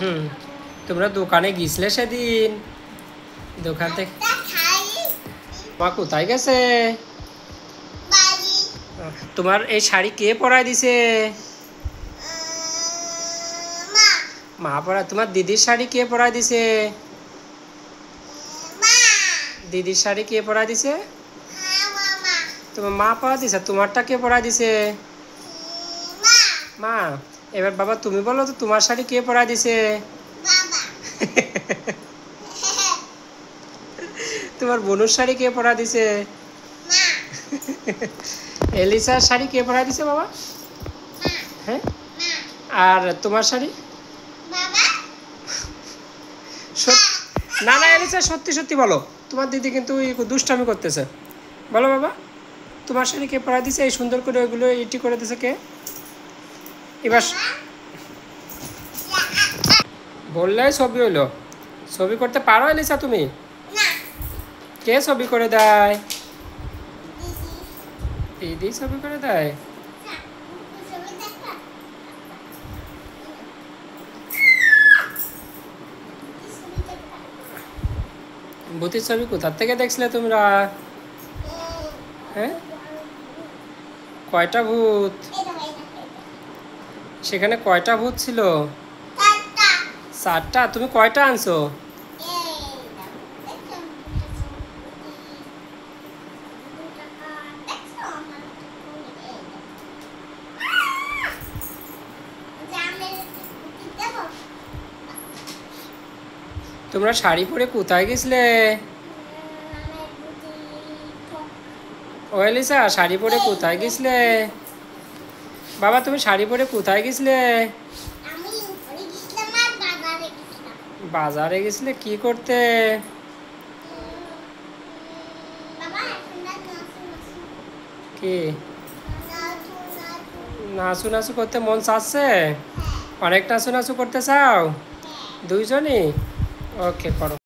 হুম, তোমরা দোকানে গিয়েছিলে সেদিন? দোকান থেকে মা কোথায় গেছে? তোমার এই শাড়ি কে পরায় দিছে? মা পরা। তোমার দিদির শাড়ি কে পরায় দিছে? দিদির শাড়ি কে পরায় দিছে? তোমার মা পরা দিছে। তোমারটা কে পরায় দিছে? মা। এবার বাবা তুমি বলো তো, তোমার শাড়ি কে পরায় দিছে? তোমার বোনুর শাড়ি কে পরায় দিছে? এলিসার শাড়ি কে পরায় দিছে বাবা? হ্যাঁ। আর তোমার শাড়ি? না না এলিসা, সত্যি সত্যি বলো। তোমার দিদি কিন্তু দুষ্টামি করতেছে। বলো বাবা, তোমার শাড়ি কে পরায় দিছে? এই সুন্দর করে ওইগুলো ইটি করে দিছে কে? এবার বললে ছবি হইলো। ছবি করতে পারো এলিসা তুমি? কে ছবি করে দেয়? দিদি ছবি করে দেয়। ভূতের ছবি কোথার থেকে দেখছিলে তোমরা? হ্যাঁ, কয়টা ভূত? সেখানে কয়টা ভূত ছিল? 4টা। তুমি কয়টা আনছো? তোমরা শাড়ি পরে কোথায় গেছিলে? ও এলিসা, শাড়ি পরে কোথায় গেছিলে? বাবা তুমি শাড়ি পরে কোথায় গেছিলে? বাজারে গেছিলে কি করতে? কি নাচু নাচু করতে মন চাচ্ছে? অনেক নাচু নাচু করতে চাও? দুইজনই? ওকে, করো।